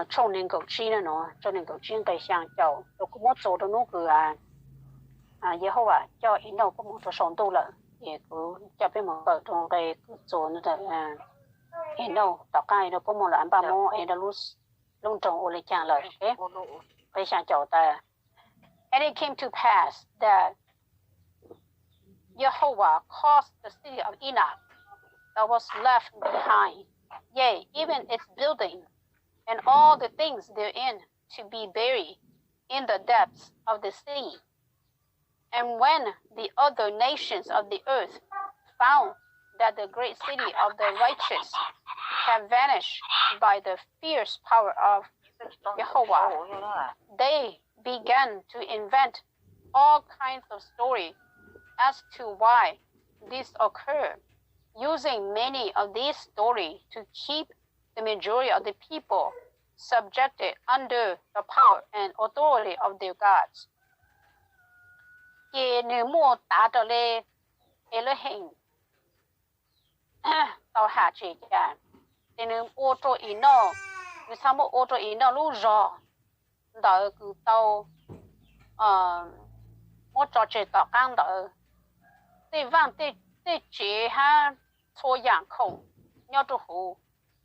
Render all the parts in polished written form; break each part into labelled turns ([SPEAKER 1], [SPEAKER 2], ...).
[SPEAKER 1] trong nên cầu chi nó trong nên cầu chi cái sang chào tôi cũng muốn做的那个以后叫引导我们做上度了也不叫别们搞中个做那个引导大概的我们来把我引导弄中我来讲了 OK 个sang chào ta and it came to pass that Jehovah caused the city of Enoch that was left behind, yea, even its building, and all the things therein to be buried in the depths of the sea. And when the other nations of the earth found that the great city of the righteous had vanished by the fierce power of Jehovah, they began to invent all kinds of stories as to why this occurred, using many of these stories to keep the majority of the people subjected under the power and authority of their gods. Nếu mua tá trở lên Elohim tao hạ chỉ cả nếu ô tô ý nó nếu sao một ô tô ý nó lúc rõ đợi cứ tao một trò chơi tao căng đợi tê vang tê chế ha cho dạng khẩu nhau cho hủ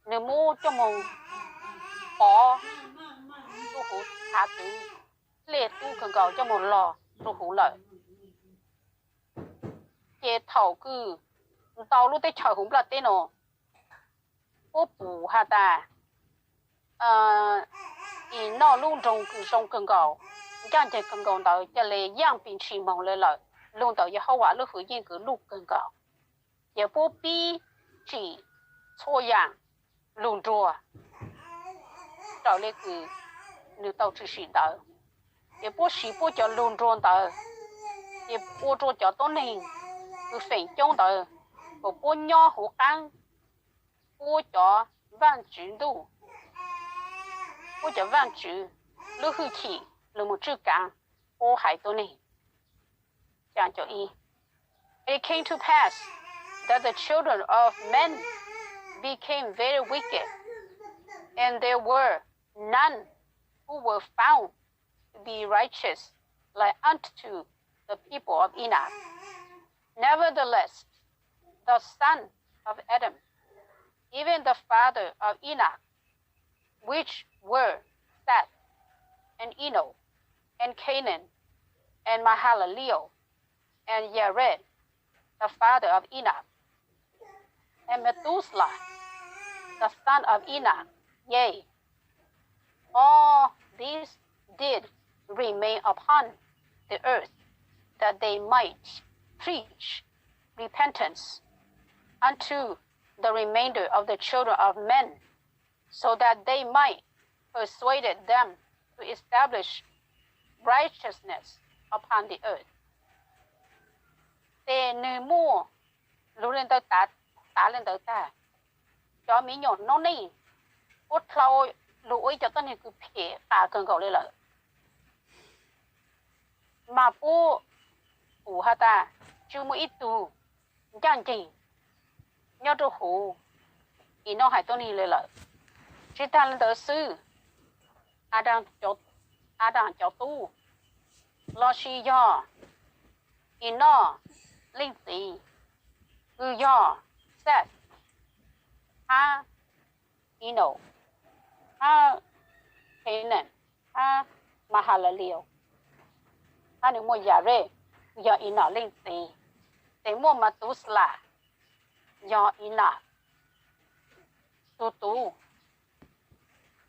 [SPEAKER 1] nếu mua cho mong bỏ cho hủ thả tứ lệ tu cần cầu cho một lò cho hủ lợi chế thầu cứ tao lúc tê chờ hủ là tê nọ bố bù ha ta ý nó luôn trong cần cầu chẳng chạy cần cầu đợi cho lệ giang bình chỉ mong lệ lợi luôn đợi cho hậu quả lúc hữu nhiên cứ lúc cần cầu giờ bố bi chỉ cho dạng luôn rùa trở lên cứ nếu tao chỉ xin đợi giờ bố sĩ bố cho luôn rùa đợi giờ bố rùa cho tốt nên cứ phải chống đợi bố nhỏ hữu căng bố cho vạn chữ đủ bố cho vạn chữ lúc hữu thị lúc một chữ căng bố hãy tốt nên chẳng cho ý. It came to pass that the children of men became very wicked, and there were none who were found to be righteous like unto the people of Enoch. Nevertheless, the son of Adam, even the father of Enoch, which were Seth, and Enoch, and Canaan, and Mahalaleel, and Jared, the father of Enoch, and Methuselah, the son of Enoch, yea, all these did remain upon the earth, that they might preach repentance unto the remainder of the children of men, so that they might persuade them to establish righteousness upon the earth. Để nữ mua lúc lên tới tá lên tới ta cho mỹ nhọn nó này út lâu lũi cho tân thì cứ phê cả cần cầu lên lợi mà bố ha ta chưa một ít tù chẳng chỉnh nhau cho hủ ý nó hay tân thì lên lợi chỉ ta lên tới sư Adam cho tu lo si do ý nó linh sĩ cứ do Seth ha Enoch ha Canaan ha Mahalaleel ha nếu mua Jared do Enoch linh sĩ để mua Methuselah do Enoch tu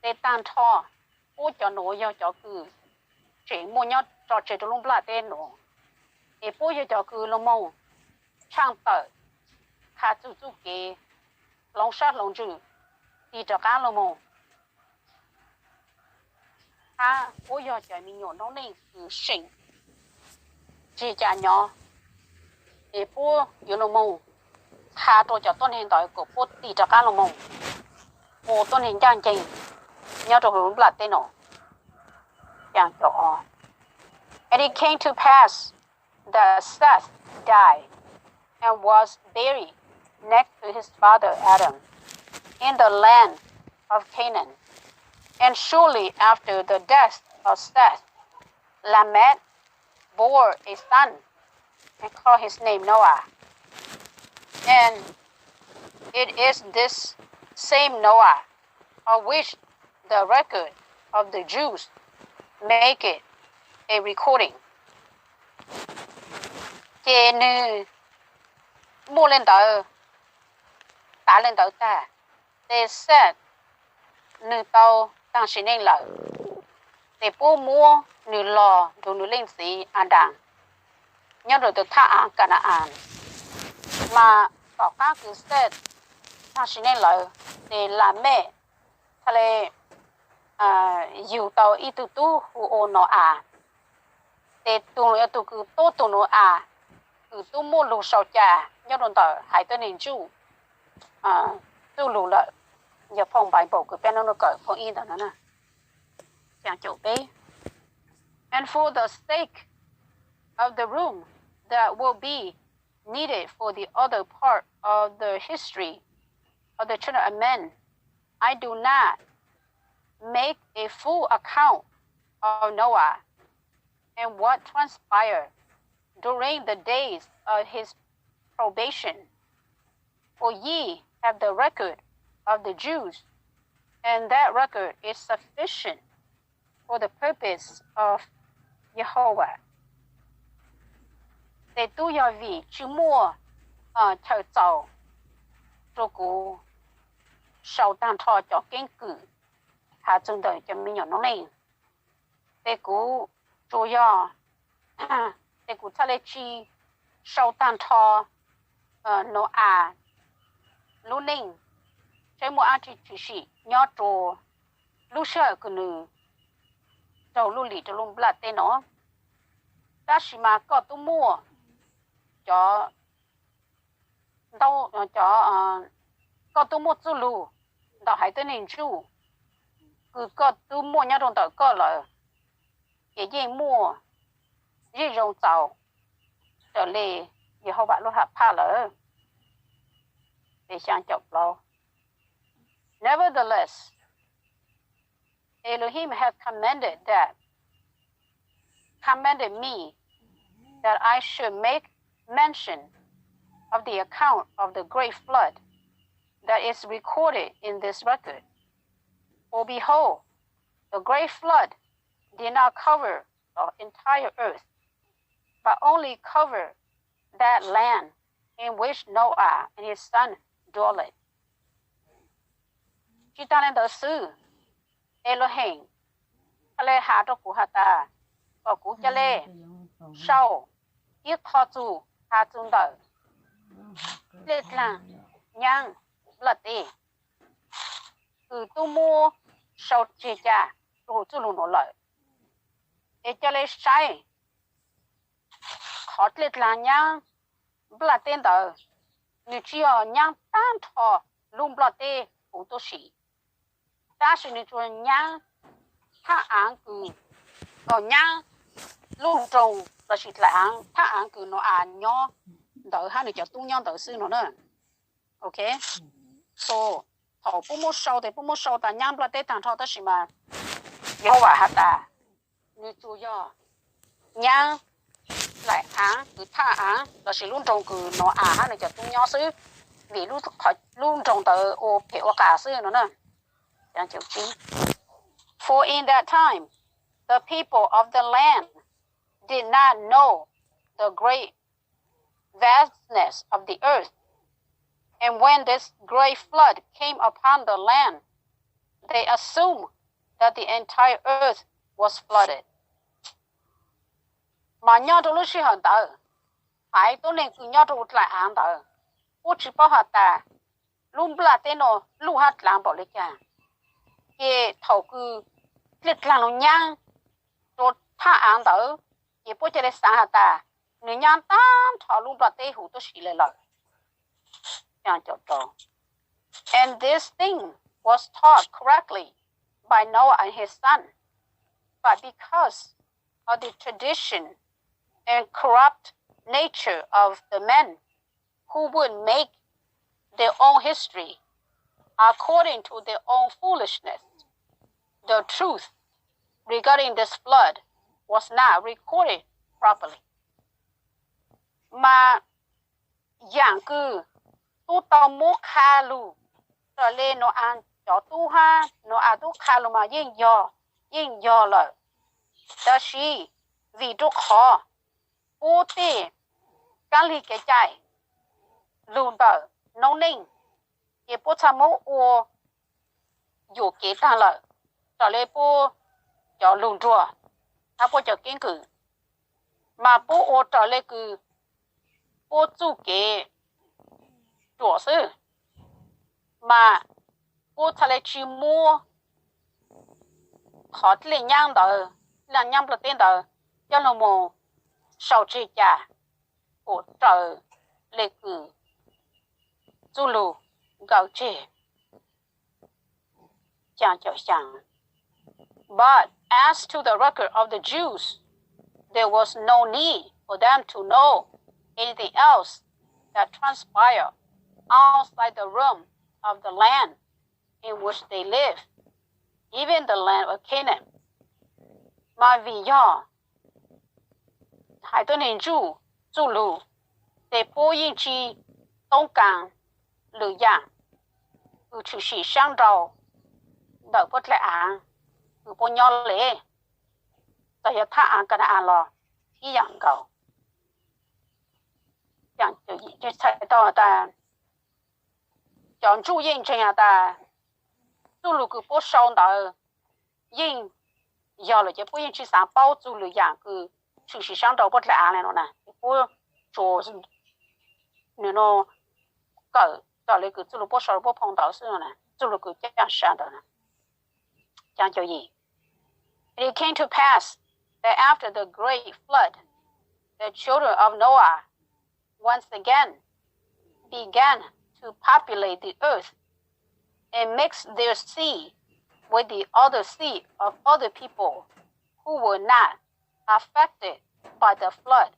[SPEAKER 1] để tan thọ bố cho nó do cho cứ chỉ mua nhau cho chỉ luôn là tên nó để bố cho cứ lo mong trang tờ khá chú cái lòng sát lòng chữ đi cho cá lo mong ha bố cho mình nhỏ nó nên cứ sinh chỉ trả nhỏ để bố lo mong khá cho tôn hiện tại của bố đi cho cá lo mong bố tôn hiện trang trình nhau cho hướng là tên nó chẳng cho and it came to pass that Seth died and was buried next to his father Adam in the land of Canaan. And surely after the death of Seth, Lamech bore a son and called his name Noah. And it is this same Noah of which the record of the Jews make it a recording. Chê nư mua lên tờ tá lên tờ ta they said nư tàu đang xin nên lợi they bố mua nư lò đồ nư lên sĩ an đàng nhớ rồi từ tha an cả an mà có các cứ said đang xin nên lợi để làm mẹ thà lệ dù tàu ít tu hu ô nó để tu cứ tốt tu nó cứ tu mua lù sầu trà nhớ rồi tờ hai tên nên chú tu lù lợi giờ phòng bài bộ cứ bên nó cởi phòng in đó nè chẳng chỗ bé and for the sake of the room that will be needed for the other part of the history of the children of men, I do not make a full account of Noah and what transpired during the days of his probation. For ye have the record of the Jews, and that record is sufficient for the purpose of Jehovah. Để tu do vì chú mua thờ giàu cho cụ sau tan thọ cho kiến cử hạ chung đời cho mình nhỏ nó này để cụ chủ do để cụ thà lệ chi sau tan thọ nó lúc ninh trái mua chỉ sĩ nhỏ trồ lúc sợ cứ nữ đầu lúc lì cho lúc blat tên nó ta chỉ mà có tu mua cho đâu cho có tu mua tu lù đào hải tên hình chú cứ có tu mua nhà trong tờ có là cái gì mua gì rong giàu trở lại giờ họ bảo lúc hạp pa lỡ để sang chọc lâu. Nevertheless, Elohim had commanded me that I should make mention of the account of the great flood that is recorded in this record. For behold, the great flood did not cover the entire earth, but only covered that land in which Noah and his son dwelled. Chỉ ta lên đó sư Elohim, ta lê hạ cho cụ hạ ta, và cụ cha lê sau ít thọ chủ hạ chung đời, lê là nhang lật đi, từ tu mua sau chia cha rồi chú luôn nổi lợi, để cha lê sai, khó lê là nhang lật tên đời, nếu chỉ ở nhang tan thọ luôn lật đi cũng tốt xí. Ta sẽ nói chuyện nhang thả án cứ nhang luôn trồng là chỉ là án thả án cứ nó nhỏ đỡ hai người cho tung nhau đỡ sư nó nữa, ok? So thọ bố mốt sau ta nhang là tết thằng thọ đó gì mà yêu hòa hạt ta như chú do nhang lại án cứ thả án là chỉ luôn trồng cứ nó hai người cho tung nhau sư vì luôn trồng đỡ ô phải ô cả sư nó nữa. For in that time, the people of the land did not know the great vastness of the earth. And when this great flood came upon the land, they assumed that the entire earth was flooded. Mà nhau trong lúc xí hẳn tờ, hãy tôi nên cứ nhau trong lại án tờ. Ủa chỉ bảo hạt ta, luôn là tên nó, lúc hạt làm bảo lấy chàng. Cái thầu cứ liệt là nó nhang rồi thả án đỡ cái bố chơi sáng hạt ta nếu nhang tan thọ luôn là tê hủ tôi xí lại lợi nhang cho trò. And this thing was taught correctly by Noah and his son, but because of the tradition and corrupt nature of the men who would make their own history according to their own foolishness, the truth regarding this flood was not recorded properly. Mà giảng cư tu tao mô kha lu trở lên nó ăn cho tu ha nó ăn tu kha lu mà yên do lợi đó là vì tu khó ô tê cái lý cái chạy luôn bờ nông ninh cái bố cha mô ô dù kế ta lợi trở lên bố cho luôn rùa ta bố cho kiến cử mà bố ô trở lên cử bố chủ kế rùa sư mà bố thà lại chỉ mua khó lên nhang đó là nhang bờ tên đó cho nó mồ sau chi trả hỗ trợ lệ cử du lù gạo chè chẳng cho chẳng. But as to the record of the Jews, there was no need for them to know anything else that transpired outside the realm of the land in which they lived, even the land of Canaan. Mà vì do hai tuần hình du lù để bố yên chi đông càng lử dạng ư chủ sĩ sang đầu đợi bất lệ án ư bố nhỏ lệ tại giờ thả án cần án lò ý dạng cầu dạng chủ ý cho chạy đó ta chọn chú yên trên nhà ta du lù cứ bố sâu đợi yên giờ là chỉ bố yên chi sáng bao du lù dạng cứ chủ sĩ sang đầu bất lệ án này nó nè bố chỗ nếu nó cỡ đó là cứ chú bố sầu bố phong đầu xưa nè chú cứ chắc chắn sang đó nè chẳng cho gì. It came to pass that after the great flood, the children of Noah once again began to populate the earth and mix their seed with the other seed of other people who were not affected by the flood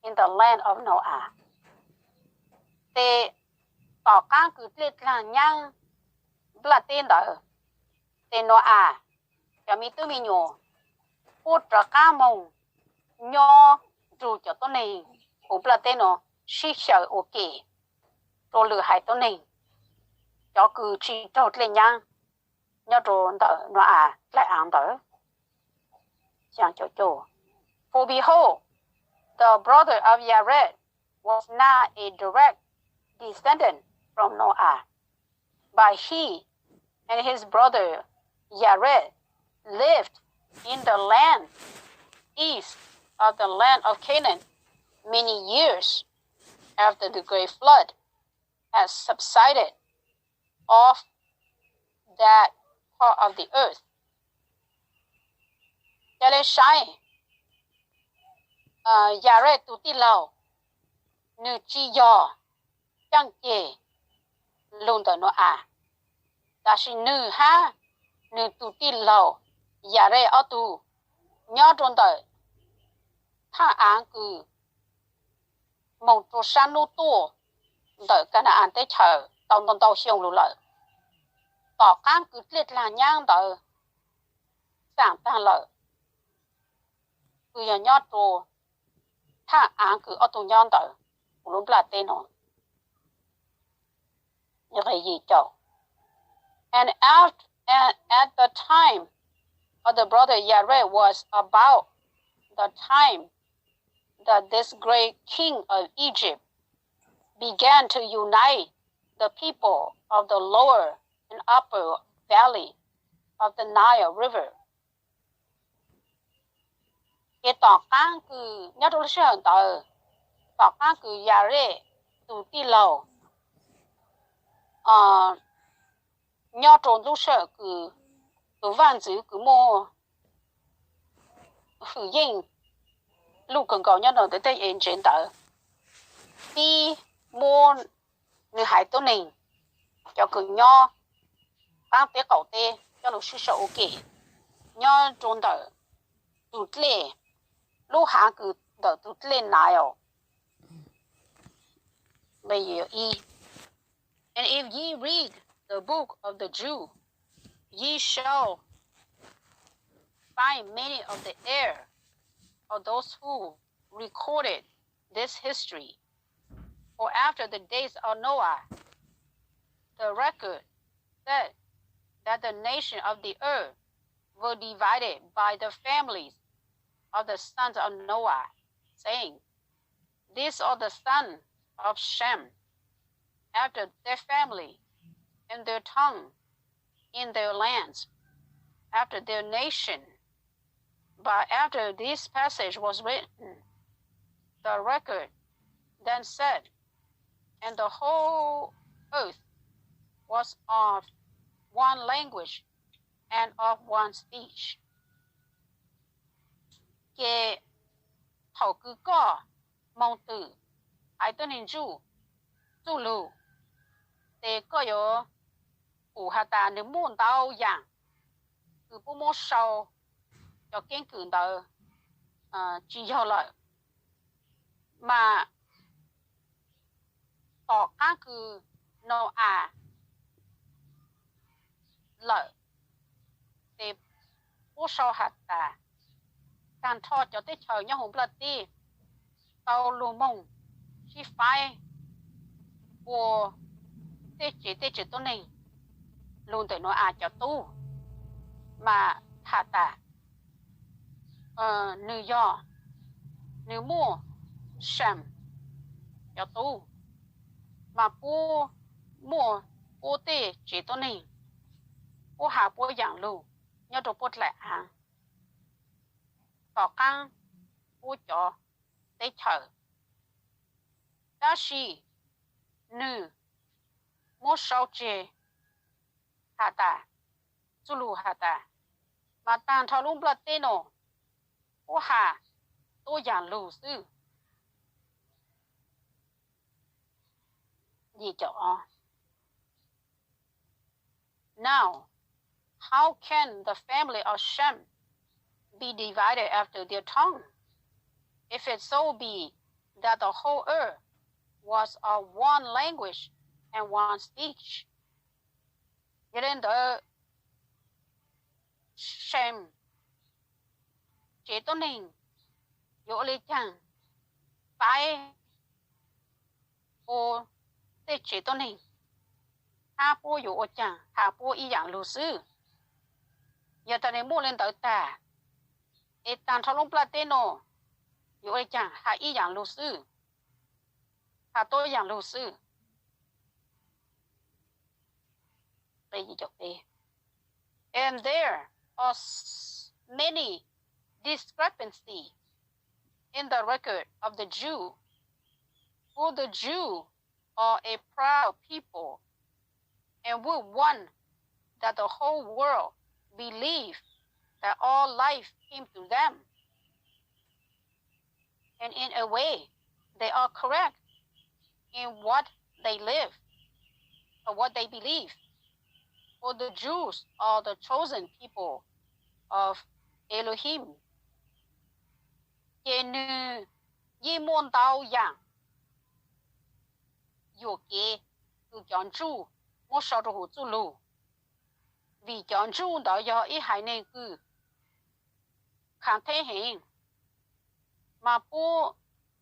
[SPEAKER 1] in the land of Noah. They tỏ các cứ liệt là nhang là tên đó tên Noah cho mi tư mi nhổ hút ra cá mông nho dù cho tôi này cũng là tên nó suy sợ ok rồi lừa hại tôi này cho cứ chỉ cho lên nhang nhớ rồi đó Noah lại ăn đó chẳng cho for behold the brother of Yared was not a direct descendant from Noah, but he and his brother Yared lived in the land east of the land of Canaan many years after the great flood had subsided off that part of the earth. Yared tu ti lao nữ chi do chẳng chê luôn đó nó ta chỉ nữ ha nữ tu ti lao Yared ở tu nhớ trong đời thà án cứ một chỗ san nô tu đời cái nào ăn tới chờ tàu xiong lù lợi tỏ cán cứ liệt là nhang đời sáng ta lợi cứ nhớ chỗ thà án cứ ở tu nhon đời lúc là tên nó như vậy gì cho and at the time of the brother Yared was about the time that this great king of Egypt began to unite the people of the lower and upper valley of the Nile River. Cái tỏ cán cứ nhớ tôi sẽ tỏ cán cứ Yared tụ ti lầu nhớ trốn lúc sẽ cứ vạn chữ cứ mua hử yên lúc cần cầu nhớ đầu tới đây yên trên tờ đi mua người hải tôi này cho cứ nhớ bán té cầu té cho lúc sư sợ ok nhớ trốn tờ tụt lệ lúc hạ cứ tờ tụt lên nào bây giờ and if ye read the book of the Jew, ye shall find many of the error of those who recorded this history. For after the days of Noah, the record said that the nation of the earth were divided by the families of the sons of Noah, saying, these are the sons of Shem, after their family, and their tongue, in their lands, after their nation. But after this passage was written, the record then said, and the whole earth was of one language and of one speech. Ke thầu cứ có mong tử ai tên hình chủ lù để có yếu ủ hà ta nếu muốn tao dạng cứ bố mô sâu cho kiến cử tờ chỉ cho lợi mà tỏ các cứ nó lợi để bố sâu hà taการทอดจะได้เฉยยังหงปลาตีเตาลูมงชีไฟวัวเตจิตัวนี้ลุนแต่น้อยอาจจะตู้มาถ่าตาเนื้อยอเนื้อมั่วแชมจะตู้มาปูมั่วปูเตจิตัวนี้ปูหาปูอย่างลูยอดปูแหละฮะต่อกั้งผู้จ่อได้เฉยแต่ชีnữ莫少接哈达祖鲁哈达มาตานทอลุงปลาเตโนผู้หาตัวอย่างลูซื้อยี่จ่อ Now how can the family of Shem be divided after their tongue? If it so be that the whole earth was of one language and one speech. Then the Shem chế tôn hình dỗ lý chẳng phải ô tê chế tôn hình hạ bố dỗ chẳng hạ bố ý dạng lưu sư giờ ta nên mua lên tới ta ê tàn thọ lông plà tê nô dỗ lý chẳng hạ ý dạng lưu sư hạ tôi dạng lưu sư đây gì chọc đi. And there are many discrepancies in the record of the Jew. For the Jew are a proud people and would want that the whole world believe that all life came to them. And in a way, they are correct in what they live or what they believe. For the Jews are the chosen people of Elohim. Ye nu ye môn tao yang yo kế từ chọn chu một số đồ chu lu vì chọn chu đó do ý hải nên cư kháng thế hình mà bố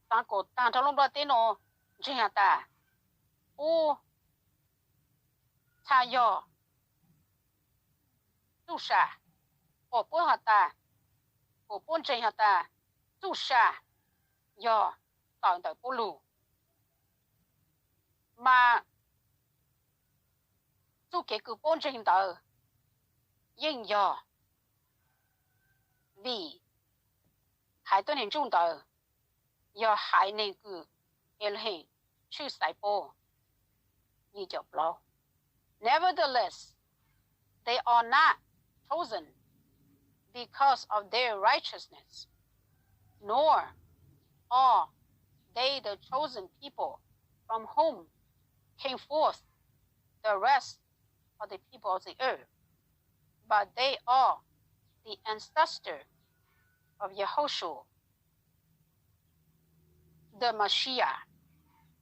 [SPEAKER 1] tăng cổ tăng trong lúc đó tên nó chỉ hạt ta bố cha yo tu sa của bố hạt ta của bố chỉ hạt ta tu sa yo tạo tới bố lu mà tu kế cứ bố chỉ tới nhưng yo vì hải tuần hình trung tới yo hải nên cứ el hình chữ sai bố như chọc lo. Nevertheless, they are not chosen because of their righteousness, nor are they the chosen people from whom came forth the rest of the people of the earth, but they are the ancestor of Yehoshua, the Mashiach,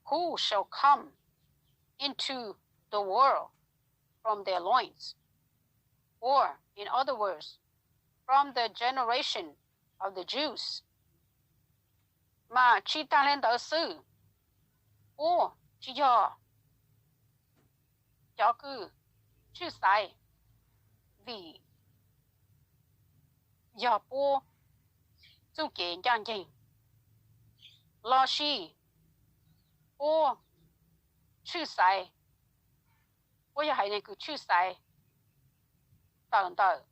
[SPEAKER 1] who shall come into the world from their loins, or in other words, from the generation of the Jews. Mà chỉ tăng lên tới sự ô chỉ cho cứ chữ sai vì giờ bố chú kiến chẳng chừng lo shi ô chữ sai bố giờ hay này cứ chữ sai tận tận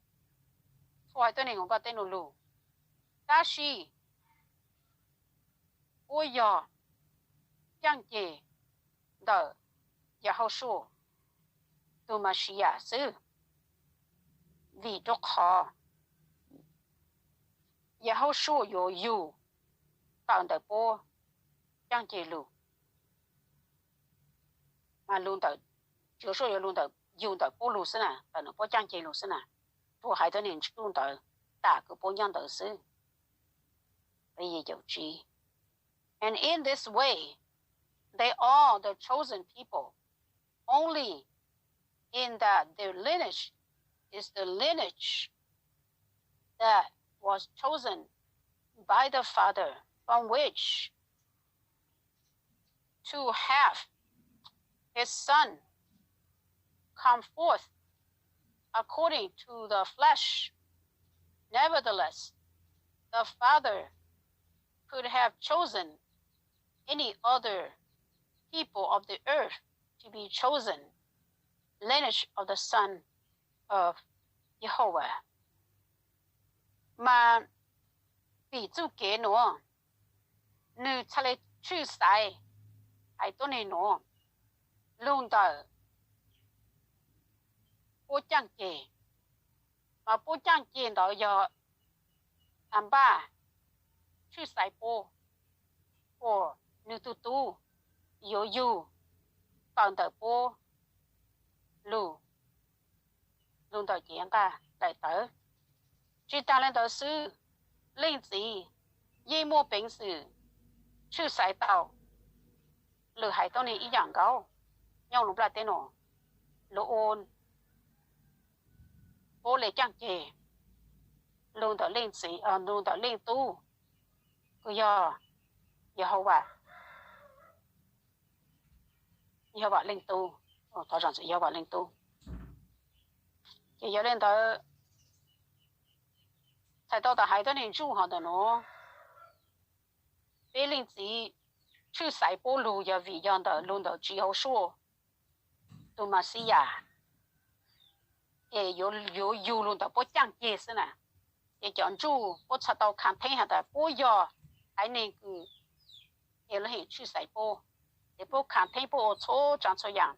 [SPEAKER 1] thôi tôi này không có tên lù ta shi ô giờ chẳng chừng đợi giờ hậu số tôi mà xí à sư vì đó khó giờ hậu số yêu tận đời bố chẳng chừng lù mà luôn đời chưa số yêu luôn đời yêu đời bố lù sư nè tận bố chẳng chừng lù sư nè tôi hay tôi nên luôn đời ta cứ bố nhân đời sư bây giờ dấu chi. And in this way they are the chosen people only in that their lineage is the lineage that was chosen by the Father, from which to have his Son come forth according to the flesh. Nevertheless, the Father could have chosen any other people of the earth to be chosen lineage of the Son of Jehovah. Mà vì chú kế nó nữ cha lê chữ sai hay tôi này nó luôn tờ bố chẳng kế mà bố chẳng kế đó giờ anh ba chữ sai bố của nữ tu yêu tận tờ bố lù luôn tờ chuyện ta đại tớ chỉ ta lên tờ sư linh gì y mô bình sự chữ sai tàu lử hải tao này ý dạng gấu nhau lúc là tên nó lỗ ôn bố lệ chẳng chê luôn tờ linh gì luôn tờ linh tu cứ giờ hậu quả linh tu tao rằng sự yêu quả linh tu thì giờ lên tới才到达海端的住好的喏，别人只去塞波路也一样的，弄到之后说，多马西亚，也有弄到不讲解释呢，也讲住不查到看天下的不要，还那个，也是去塞波，也不看天不错长这样，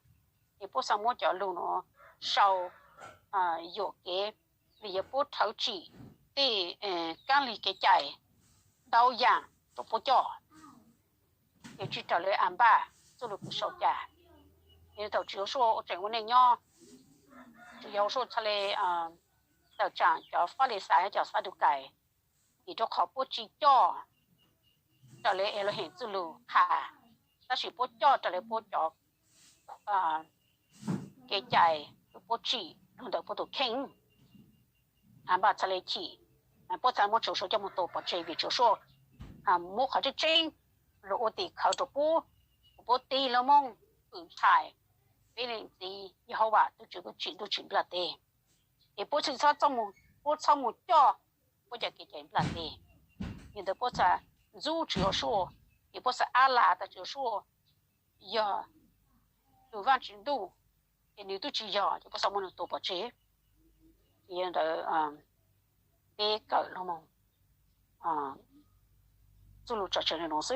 [SPEAKER 1] 也不什么叫路喏，少有给，也不投资。thì các lý cái chạy đau dạng tôi bố cho để chỉ trả lời ăn ba tôi được sầu trả thì tàu chiếu số trên vấn đề nhỏ chủ yếu số trả lời tàu trạng cho phát lý sai cho phát được cái thì cho khó bố chỉ cho trả lời em là hiện tự lù khả ta chỉ bố cho trả lời bố cho cái chạy bố chỉ luôn được bố tổ kinh ăn ba trả lời chỉ bố trả một chỗ số cho một tổ bỏ chơi vì chỗ số một khó chơi trên rồi ô tì khảo tổ bố tì là mong xài vì nên gì như hậu quả tôi chỉ là tê thì bố chỉ cho trong một cho bố chỉ cái chuyện là tê nhưng mà bố trả dù chỗ số thì bố trả là chỗ số giờ đủ văn trình đủ thì nếu tôi chỉ giờ thì bố trả một tổ bỏ chơi thì là cái cỡ nó mong chú lục trò chơi này nó xứ